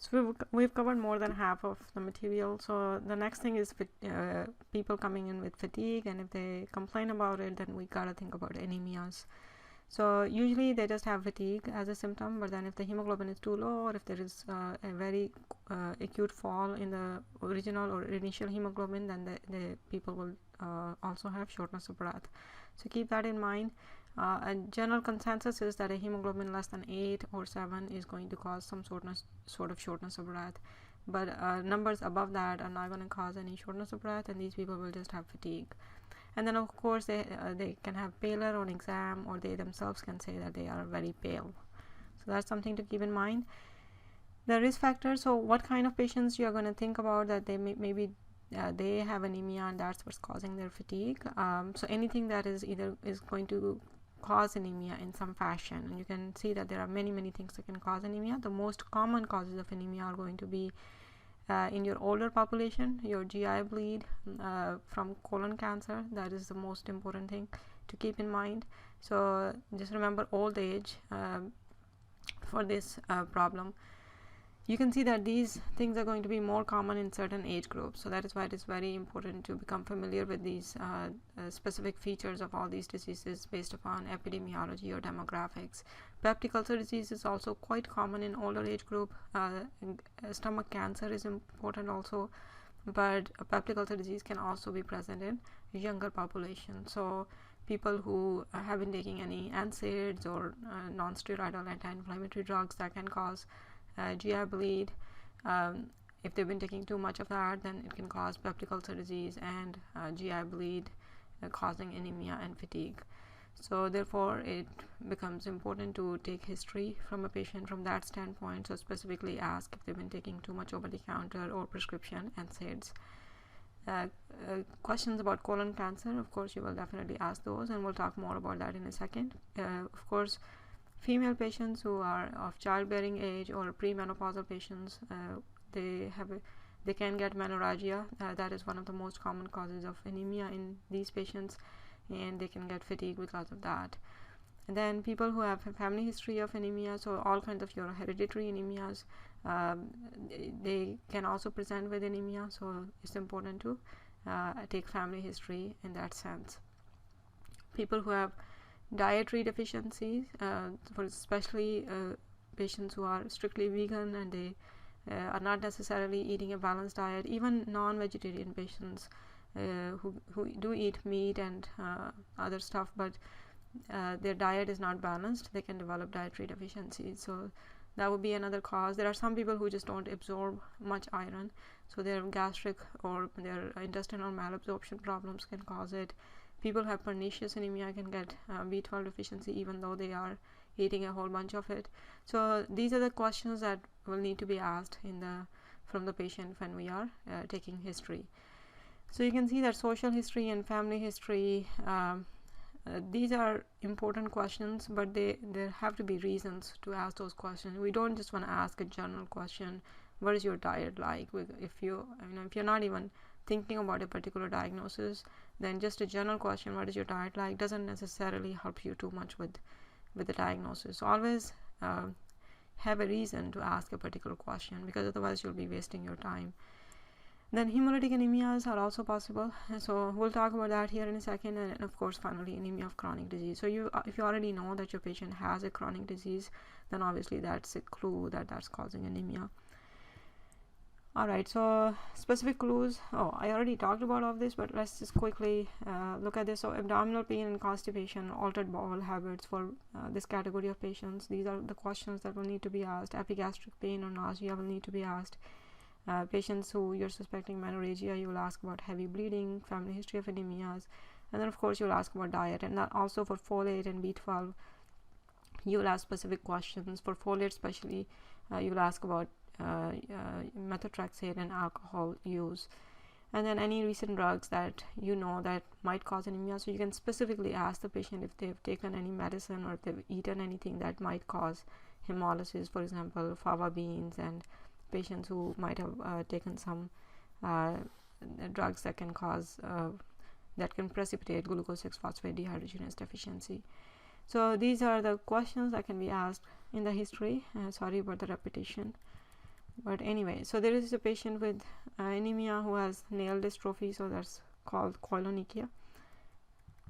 So we've covered more than half of the material. So the next thing is people coming in with fatigue, and if they complain about it, then we gotta think about anemias. So usually they just have fatigue as a symptom, but then if the hemoglobin is too low, or if there is a very acute fall in the original or initial hemoglobin, then the people will also have shortness of breath. So keep that in mind. A general consensus is that a hemoglobin less than 8 or 7 is going to cause some sort of shortness of breath, but numbers above that are not going to cause any shortness of breath, and these people will just have fatigue. And then of course they can have pallor on exam, or they themselves can say that they are very pale. So that's something to keep in mind. The risk factors, so what kind of patients you are going to think about that they maybe they have anemia and that's what's causing their fatigue. So anything that is going to cause anemia in some fashion, and you can see that there are many things that can cause anemia. The most common causes of anemia are going to be in your older population, your GI bleed from colon cancer. That is the most important thing to keep in mind. So just remember old age for this problem. You can see that these things are going to be more common in certain age groups. So that is why it is very important to become familiar with these specific features of all these diseases based upon epidemiology or demographics. Peptic ulcer disease is also quite common in older age group. Stomach cancer is important also, but peptic ulcer disease can also be present in younger population. So people who have been taking any NSAIDs or non-steroidal anti-inflammatory drugs that can cause GI bleed. If they've been taking too much of that, then it can cause peptic ulcer disease and GI bleed, causing anemia and fatigue. So therefore it becomes important to take history from a patient from that standpoint. So specifically ask if they've been taking too much over the counter or prescription NSAIDs. Questions about colon cancer, of course you will definitely ask those, and we'll talk more about that in a second. Of course, female patients who are of childbearing age or premenopausal patients, they can get menorrhagia. That is one of the most common causes of anemia in these patients, and they can get fatigue because of that. And then people who have a family history of anemia, so all kinds of your hereditary anemias, they can also present with anemia. So it's important to take family history in that sense. People who have dietary deficiencies, for especially patients who are strictly vegan and they are not necessarily eating a balanced diet, even non-vegetarian patients who do eat meat and other stuff, but their diet is not balanced, they can develop dietary deficiencies. So that would be another cause. There are some people who just don't absorb much iron, so their gastric or their intestinal malabsorption problems can cause it. People who have pernicious anemia can get B12 deficiency even though they are eating a whole bunch of it. So these are the questions that will need to be asked from the patient when we are taking history. So you can see that social history and family history, these are important questions, but there have to be reasons to ask those questions. We don't just want to ask a general question, what is your diet like? If you're not even thinking about a particular diagnosis, then just a general question, what is your diet like, doesn't necessarily help you too much with the diagnosis. So always have a reason to ask a particular question, because otherwise you'll be wasting your time. Then hemolytic anemias are also possible, so we'll talk about that here in a second. And of course finally anemia of chronic disease. So if you already know that your patient has a chronic disease, then obviously that's a clue that that's causing anemia. Alright, so specific clues. I already talked about all of this, but let's just quickly look at this. So abdominal pain and constipation, altered bowel habits for this category of patients. These are the questions that will need to be asked. Epigastric pain or nausea will need to be asked. Patients who you're suspecting menorrhagia, you will ask about heavy bleeding, family history of anemias, and then of course you'll ask about diet. And that also for folate and B12, you will ask specific questions. For folate especially, you will ask about methotrexate and alcohol use, and then any recent drugs that you know that might cause anemia. So you can specifically ask the patient if they've taken any medicine or if they've eaten anything that might cause hemolysis, for example fava beans, and patients who might have taken some drugs that can cause that can precipitate glucose 6-phosphate dehydrogenase deficiency. So these are the questions that can be asked in the history. Sorry about the repetition. But anyway, so there is a patient with anemia who has nail dystrophy, so that's called koilonychia.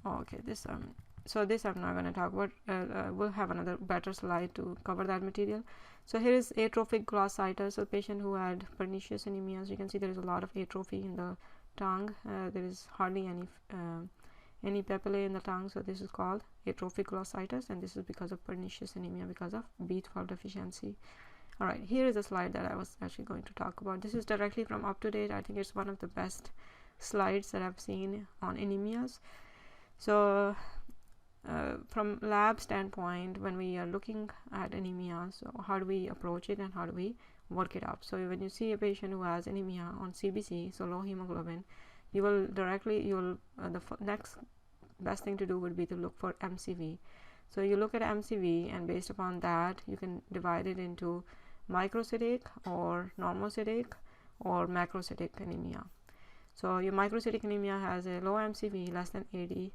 Okay, this so this I'm not going to talk about. We'll have another better slide to cover that material. So here is atrophic glossitis, a patient who had pernicious anemia. As you can see, there is a lot of atrophy in the tongue. There is hardly any papillae in the tongue, so this is called atrophic glossitis, and this is because of pernicious anemia, because of B12 deficiency. All right, here is a slide that I was actually going to talk about. This is directly from Up to Date. I think it's one of the best slides that I've seen on anemias. So from lab standpoint, when we are looking at anemia, so how do we approach it and how do we work it up? So when you see a patient who has anemia on CBC, so low hemoglobin, you will the next best thing to do would be to look for MCV. So you look at MCV, and based upon that, you can divide it into microcytic or normocytic or macrocytic anemia. So your microcytic anemia has a low MCV, less than 80.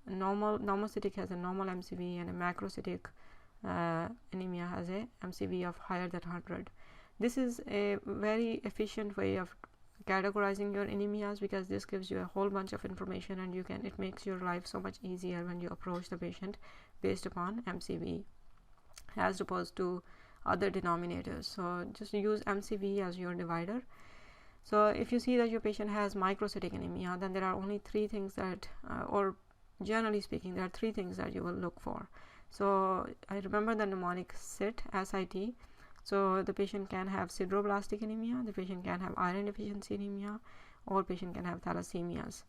Normocytic has a normal MCV, and a macrocytic anemia has a MCV of higher than 100. This is a very efficient way of categorizing your anemias, because this gives you a whole bunch of information, and it makes your life so much easier when you approach the patient based upon MCV as opposed to other denominators. So just use MCV as your divider. So if you see that your patient has microcytic anemia, then there are only three things that or generally speaking, there are three things that you will look for. So I remember the mnemonic SIT, SIT. So the patient can have sideroblastic anemia, the patient can have iron deficiency anemia, or patient can have thalassemias,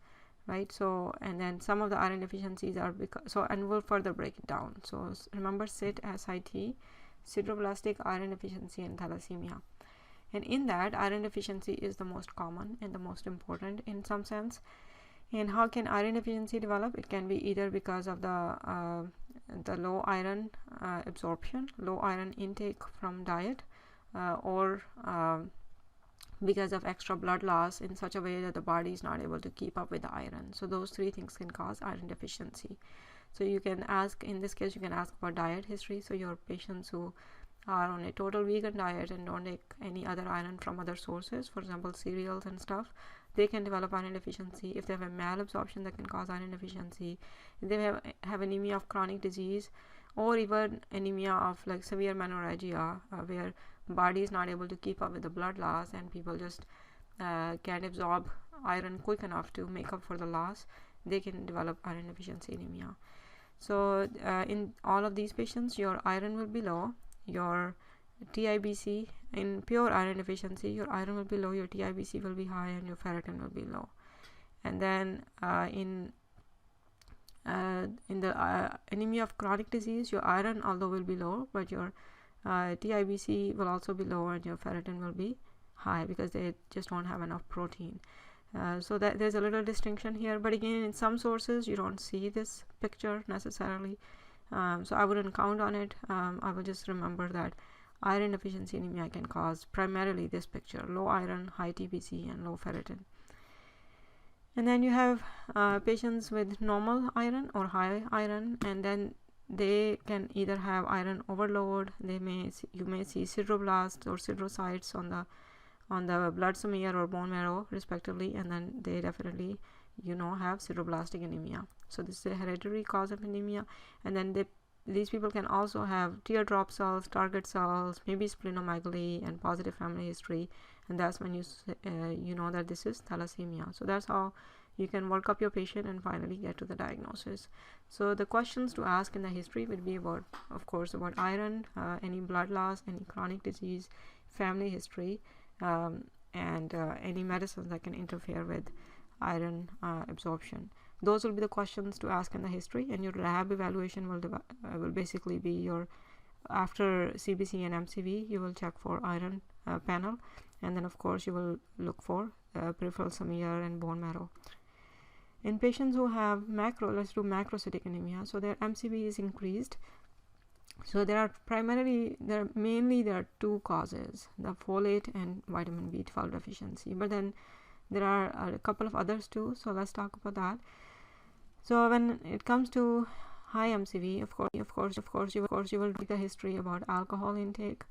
right? So, and then some of the iron deficiencies are and we'll further break it down. So remember SIT, SIT, sideroblastic, iron deficiency, and thalassemia. And in that, iron deficiency is the most common and the most important in some sense. And how can iron deficiency develop? It can be either because of the low iron absorption, low iron intake from diet, or because of extra blood loss in such a way that the body is not able to keep up with the iron. So those three things can cause iron deficiency. So you can ask, in this case, you can ask for diet history. So your patients who are on a total vegan diet and don't take any other iron from other sources, for example cereals and stuff, they can develop iron deficiency. If they have a malabsorption, that can cause iron deficiency. If they have anemia of chronic disease, or even anemia of like severe menorrhagia, where body is not able to keep up with the blood loss and people just can't absorb iron quick enough to make up for the loss, they can develop iron deficiency anemia. So in all of these patients, your iron will be low, your TIBC, in pure iron deficiency, your iron will be low, your TIBC will be high, and your ferritin will be low. And then in the anemia of chronic disease, your iron although will be low, but your TIBC will also be low, and your ferritin will be high, because they just don't have enough protein. So that there's a little distinction here, but again, in some sources you don't see this picture necessarily, so I wouldn't count on it. I will just remember that iron deficiency anemia can cause primarily this picture: low iron, high TBC, and low ferritin. And then you have patients with normal iron or high iron, and then they can either have iron overload. You may see sideroblasts or siderocytes on the blood smear or bone marrow respectively, and then they definitely have sideroblastic anemia. So this is a hereditary cause of anemia. And then these people can also have teardrop cells, target cells, maybe splenomegaly, and positive family history, and that's when you know that this is thalassemia. So that's how you can work up your patient and finally get to the diagnosis. So the questions to ask in the history would be about, of course, about iron, any blood loss, any chronic disease, family history, and any medicines that can interfere with iron absorption. Those will be the questions to ask in the history, and your lab evaluation will basically be your, after CBC and MCV, you will check for iron panel, and then of course you will look for peripheral smear and bone marrow. In patients who have let's do macrocytic anemia, so their MCV is increased. So there are two causes: the folate and vitamin B12 deficiency, but then there are a couple of others too, so let's talk about that. So when it comes to high MCV, of course you will read the history about alcohol intake,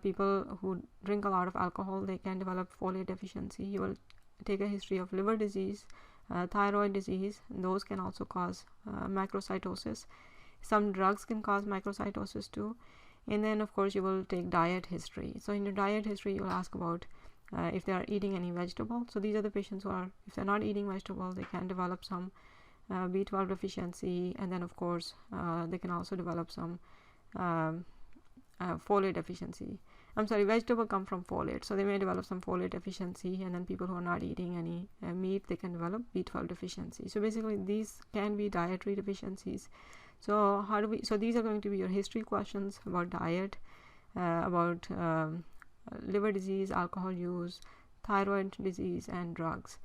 People who drink a lot of alcohol, they can develop folate deficiency. You will take a history of liver disease, thyroid disease. Those can also cause macrocytosis. Some drugs can cause macrocytosis too. And then of course you will take diet history. So in your diet history, you will ask about if they are eating any vegetable. So these are the patients who are, if they're not eating vegetables, they can develop some B12 deficiency, and then of course they can also develop some folate deficiency. I'm sorry, vegetable come from folate, so they may develop some folate deficiency, and then people who are not eating any meat, they can develop B12 deficiency. So basically these can be dietary deficiencies. So how do we, so these are going to be your history questions about diet, about liver disease, alcohol use, thyroid disease, and drugs.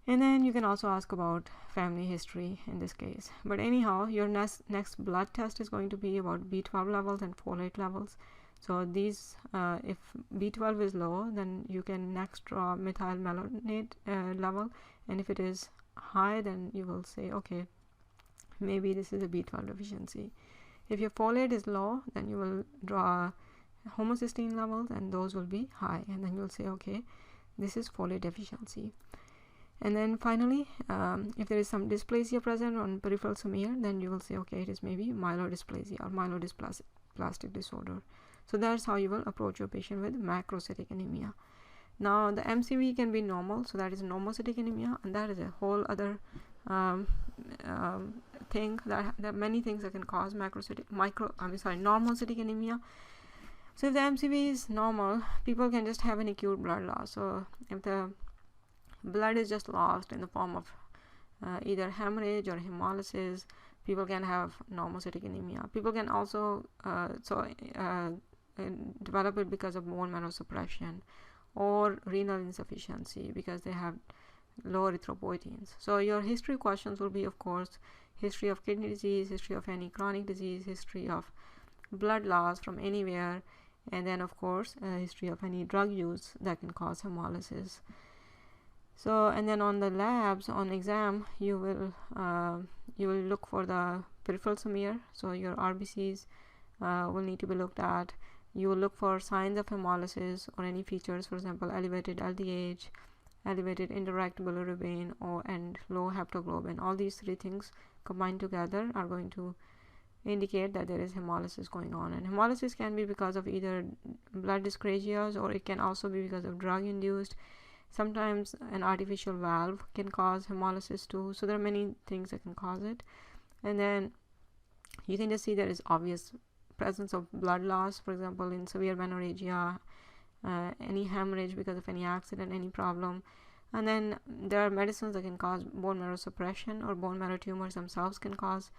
And then you can also ask about family history in this case. But anyhow, your next blood test is going to be about B12 levels and folate levels. So these, if B12 is low, then you can next draw methylmalonate level, and if it is high, then you will say, okay, maybe this is a B12 deficiency. If your folate is low, then you will draw homocysteine levels, and those will be high, and then you'll say, okay, this is folate deficiency. And then finally, if there is some dysplasia present on peripheral smear, then you will say, okay, it is maybe myelodysplasia or myelodysplastic disorder. So that's how you will approach your patient with macrocytic anemia. Now the MCV can be normal, so that is normocytic anemia, and that is a whole other thing. There are many things that can cause normocytic anemia. So if the MCV is normal, people can just have an acute blood loss. So if the blood is just lost in the form of either hemorrhage or hemolysis, people can have normocytic anemia. People can also develop it because of bone marrow suppression or renal insufficiency because they have low erythropoietins. So your history questions will be, of course, history of kidney disease, history of any chronic disease, history of blood loss from anywhere, and then of course history of any drug use that can cause hemolysis. So, and then on the labs, on exam, you will look for the peripheral smear. So your RBCs will need to be looked at. You will look for signs of hemolysis or any features, for example, elevated LDH, elevated indirect bilirubin, and low haptoglobin. All these three things combined together are going to indicate that there is hemolysis going on. And hemolysis can be because of either blood dyscrasias, or it can also be because of drug induced. Sometimes an artificial valve can cause hemolysis too. So there are many things that can cause it. And then you can just see there is obvious presence of blood loss, for example, in severe menorrhagia, any hemorrhage because of any accident, any problem. And then there are medicines that can cause bone marrow suppression, or bone marrow tumors themselves can cause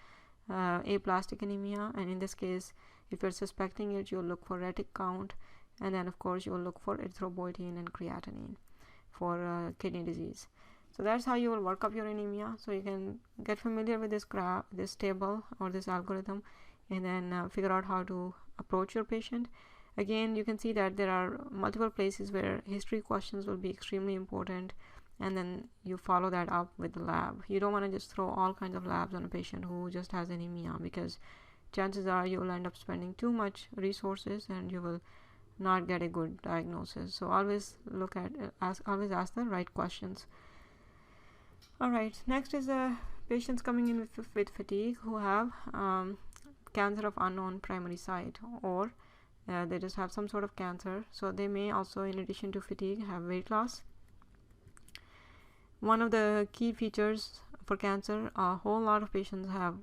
aplastic anemia. And in this case, if you're suspecting it, you'll look for retic count, and then of course you'll look for erythropoietin and creatinine for kidney disease. So that's how you will work up your anemia. So you can get familiar with this graph, this table, or this algorithm, and then figure out how to approach your patient. Again, you can see that there are multiple places where history questions will be extremely important, and then you follow that up with the lab. You don't want to just throw all kinds of labs on a patient who just has anemia, because chances are you will end up spending too much resources and you will not get a good diagnosis. So always always ask the right questions. All right, next is patients coming in with fatigue who have cancer of unknown primary site, or they just have some sort of cancer. So they may also, in addition to fatigue, have weight loss. One of the key features for cancer, a whole lot of patients have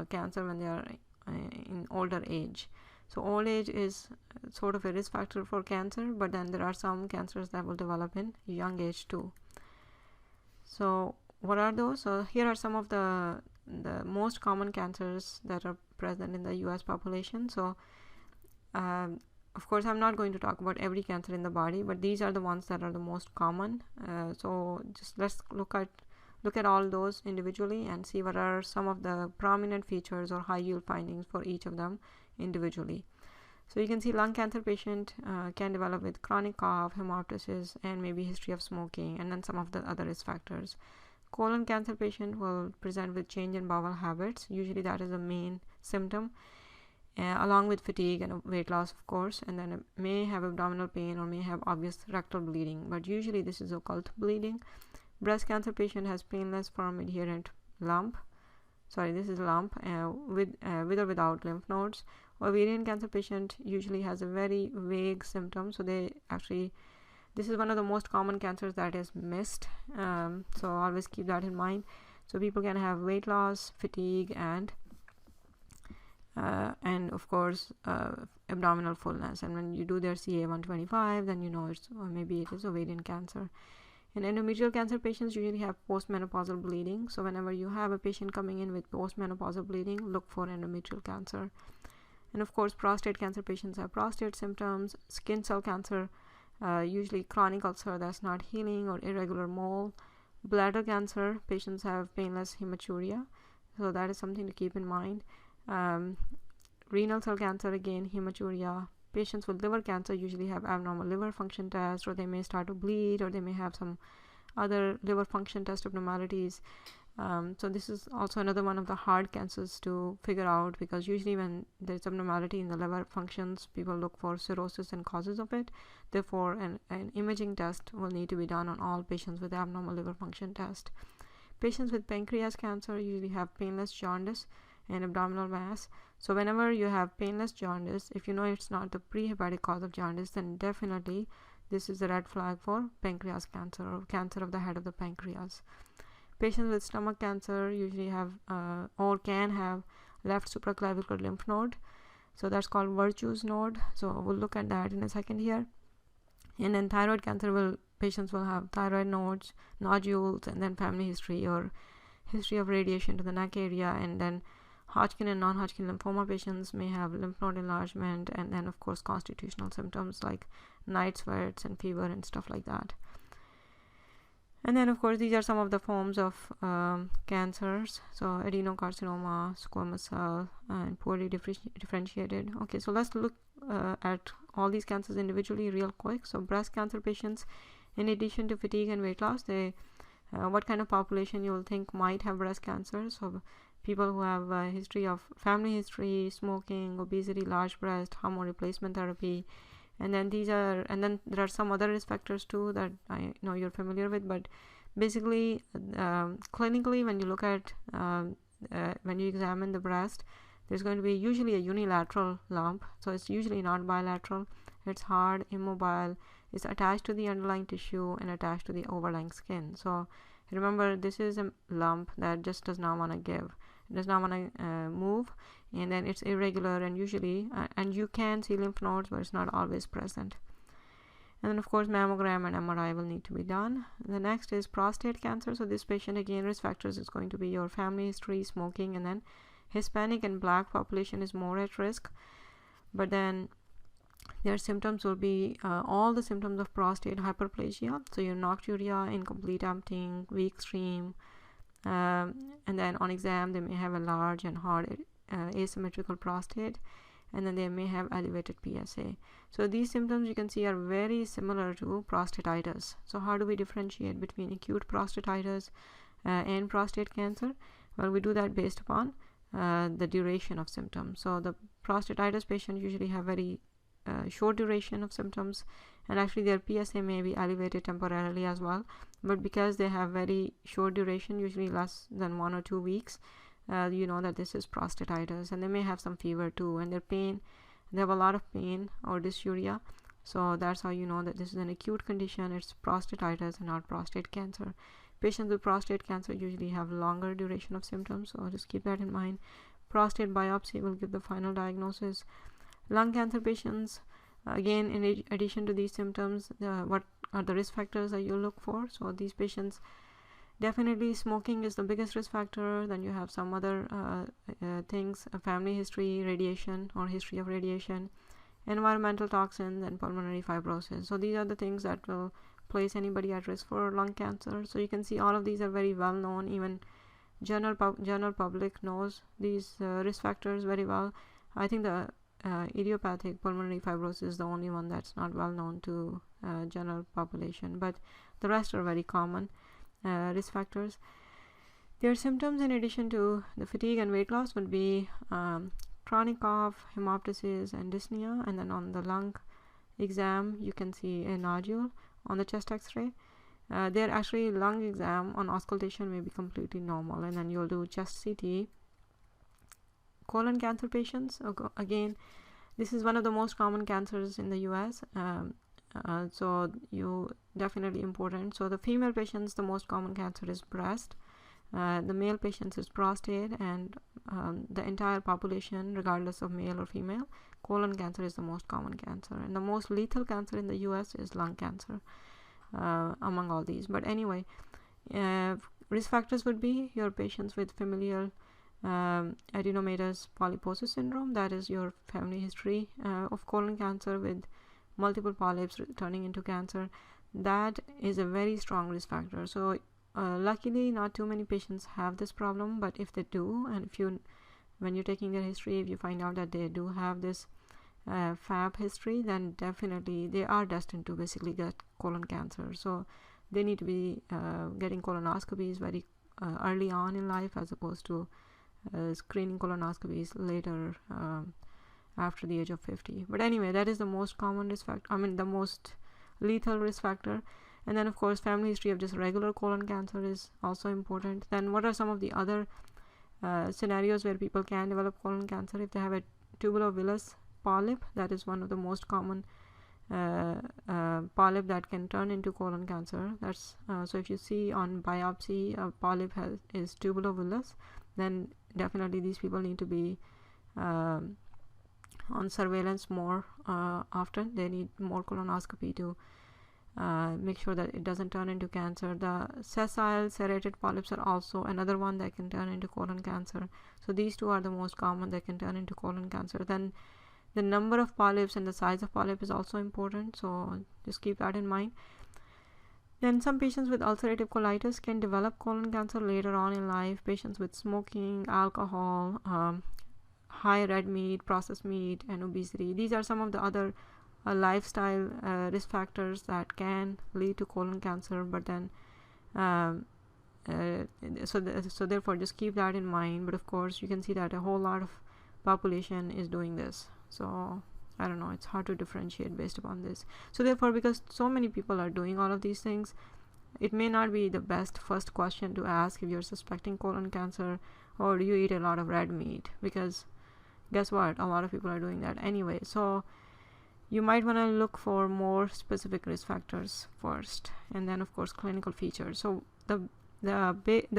cancer when they are in older age. So old age is sort of a risk factor for cancer, but then there are some cancers that will develop in young age too. So what are those? So here are some of the most common cancers that are present in the US population. So of course I'm not going to talk about every cancer in the body, but these are the ones that are the most common. So just let's look at all those individually and see what are some of the prominent features or high yield findings for each of them individually. So you can see lung cancer patient can develop with chronic cough, hemoptysis, and maybe history of smoking, and then some of the other risk factors. Colon cancer patient will present with change in bowel habits. Usually that is the main symptom. along with fatigue and weight loss, of course, and then it may have abdominal pain or may have obvious rectal bleeding, but usually this is occult bleeding. Breast cancer patient has painless firm adherent lump. This is lump with or without lymph nodes. Ovarian cancer patient usually has a very vague symptom, so this is one of the most common cancers that is missed, so always keep that in mind. So people can have weight loss, fatigue, and of course abdominal fullness, and when you do their CA-125, then you know maybe it is ovarian cancer. And endometrial cancer patients usually have postmenopausal bleeding, so whenever you have a patient coming in with postmenopausal bleeding, look for endometrial cancer. And of course prostate cancer patients have prostate symptoms. Skin cell cancer, usually chronic ulcer that's not healing or irregular mole. Bladder cancer patients have painless hematuria, so that is something to keep in mind. Renal cell cancer, again hematuria. Patients with liver cancer usually have abnormal liver function tests, or they may start to bleed, or they may have some other liver function test abnormalities. So this is also another one of the hard cancers to figure out, because usually when there's abnormality in the liver functions, people look for cirrhosis and causes of it. Therefore, an imaging test will need to be done on all patients with abnormal liver function test. Patients with pancreas cancer usually have painless jaundice and abdominal mass. So whenever you have painless jaundice, if you know it's not the prehepatic cause of jaundice, then definitely this is a red flag for pancreas cancer or cancer of the head of the pancreas. Patients with stomach cancer usually have or can have left supraclavicular lymph node, so that's called Virtue's node. So we'll look at that in a second here. And then thyroid cancer patients will have thyroid nodules, and then family history or history of radiation to the neck area. And then Hodgkin and non-Hodgkin lymphoma patients may have lymph node enlargement, and then of course constitutional symptoms like night sweats and fever and stuff like that. And then of course these are some of the forms of cancers. So adenocarcinoma, squamous cell, and poorly differentiated. Okay, so let's look at all these cancers individually real quick. So breast cancer patients, in addition to fatigue and weight loss, what kind of population you will think might have breast cancer? So people who have a history of family history, smoking, obesity, large breast, hormone replacement therapy, and then there are some other risk factors too that I know you're familiar with. But basically, clinically, when you look at when you examine the breast, there's going to be usually a unilateral lump, so it's usually not bilateral. It's hard, immobile, it's attached to the underlying tissue and attached to the overlying skin. So remember, this is a lump that just does not want to give. It does not want to move, and then it's irregular, and usually and you can see lymph nodes, but it's not always present. And then of course mammogram and MRI will need to be done. The next is prostate cancer. So this patient, again, risk factors is going to be your family history, smoking, and then Hispanic and black population is more at risk. But then their symptoms will be all the symptoms of prostate hyperplasia, so your nocturia, incomplete emptying, weak stream, and then on exam they may have a large and hard asymmetrical prostate, and then they may have elevated PSA. So these symptoms you can see are very similar to prostatitis. So how do we differentiate between acute prostatitis and prostate cancer? Well, we do that based upon the duration of symptoms. So the prostatitis patients usually have very short duration of symptoms, and actually their PSA may be elevated temporarily as well, but because they have very short duration, usually less than 1 or 2 weeks, you know that this is prostatitis. And they may have some fever too, and they have a lot of pain or dysuria, so that's how you know that this is an acute condition. It's prostatitis and not prostate cancer. Patients with prostate cancer usually have longer duration of symptoms, so just keep that in mind. Prostate biopsy will give the final diagnosis. Lung cancer patients, again, in addition to these symptoms, what are the risk factors that you look for? So these patients, definitely smoking is the biggest risk factor. Then you have some other things, family history, radiation or history of radiation, environmental toxins, and pulmonary fibrosis. So these are the things that will place anybody at risk for lung cancer. So you can see all of these are very well known. Even general public knows these risk factors very well. I think the idiopathic pulmonary fibrosis is the only one that's not well known to general population, but the rest are very common risk factors. Their symptoms, in addition to the fatigue and weight loss, would be chronic cough, hemoptysis, and dyspnea. And then on the lung exam, you can see a nodule on the chest x-ray. Their actually lung exam on auscultation may be completely normal, and then you'll do chest CT. Colon cancer patients, again, this is one of the most common cancers in the US, so you definitely important. So the female patients, the most common cancer is breast, the male patients is prostate, and the entire population, regardless of male or female, colon cancer is the most common cancer, and the most lethal cancer in the US is lung cancer, among all these. But anyway, risk factors would be your patients with familial adenomatous polyposis syndrome, that is your family history of colon cancer with multiple polyps turning into cancer. That is a very strong risk factor. So luckily not too many patients have this problem, but if they do, and when you're taking their history, if you find out that they do have this FAP history, then definitely they are destined to basically get colon cancer. So they need to be getting colonoscopies very early on in life, as opposed to screening colonoscopies later, after the age of 50. But anyway, that is the most common risk factor, the most lethal risk factor. And then of course family history of just regular colon cancer is also important. Then what are some of the other scenarios where people can develop colon cancer? If they have a tubulovillous polyp, that is one of the most common polyp that can turn into colon cancer. That's so if you see on biopsy a polyp is tubulovillous, then definitely these people need to be on surveillance more often. They need more colonoscopy to make sure that it doesn't turn into cancer. The sessile serrated polyps are also another one that can turn into colon cancer. So these two are the most common that can turn into colon cancer. Then the number of polyps and the size of polyp is also important, so just keep that in mind. Then some patients with ulcerative colitis can develop colon cancer later on in life. Patients with smoking, alcohol, high red meat, processed meat, and obesity. These are some of the other lifestyle risk factors that can lead to colon cancer. But then, so therefore, just keep that in mind. But of course, you can see that a whole lot of population is doing this. So I don't know, it's hard to differentiate based upon this. So therefore, because so many people are doing all of these things, it may not be the best first question to ask if you're suspecting colon cancer, or do you eat a lot of red meat? Because guess what, a lot of people are doing that anyway. So you might want to look for more specific risk factors first, and then of course clinical features. So the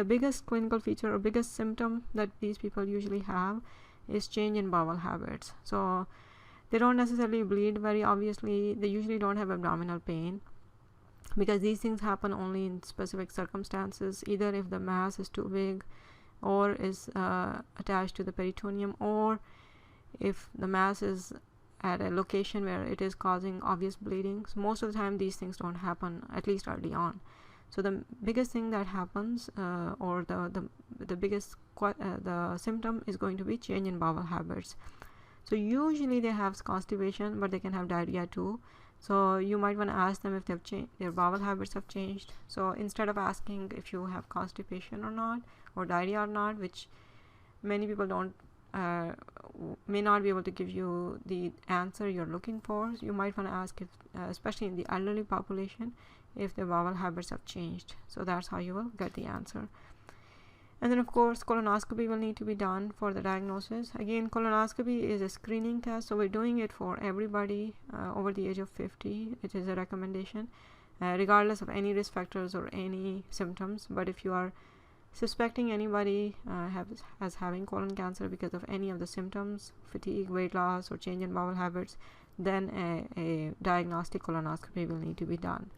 biggest clinical feature or biggest symptom that these people usually have is change in bowel habits. So they don't necessarily bleed very obviously. They usually don't have abdominal pain, because these things happen only in specific circumstances, either if the mass is too big or is attached to the peritoneum, or if the mass is at a location where it is causing obvious bleeding. So most of the time these things don't happen, at least early on. So the biggest thing that happens, or the biggest the symptom is going to be change in bowel habits. So usually they have constipation, but they can have diarrhea too. So you might want to ask them if their bowel habits have changed. So instead of asking if you have constipation or not, or diarrhea or not, which many people may not be able to give you the answer you're looking for, you might want to ask if, especially in the elderly population, if their bowel habits have changed. So that's how you will get the answer. And then of course colonoscopy will need to be done for the diagnosis. Again, colonoscopy is a screening test, so we're doing it for everybody over the age of 50. It is a recommendation, regardless of any risk factors or any symptoms. But if you are suspecting anybody as having colon cancer because of any of the symptoms, fatigue, weight loss, or change in bowel habits, then a diagnostic colonoscopy will need to be done.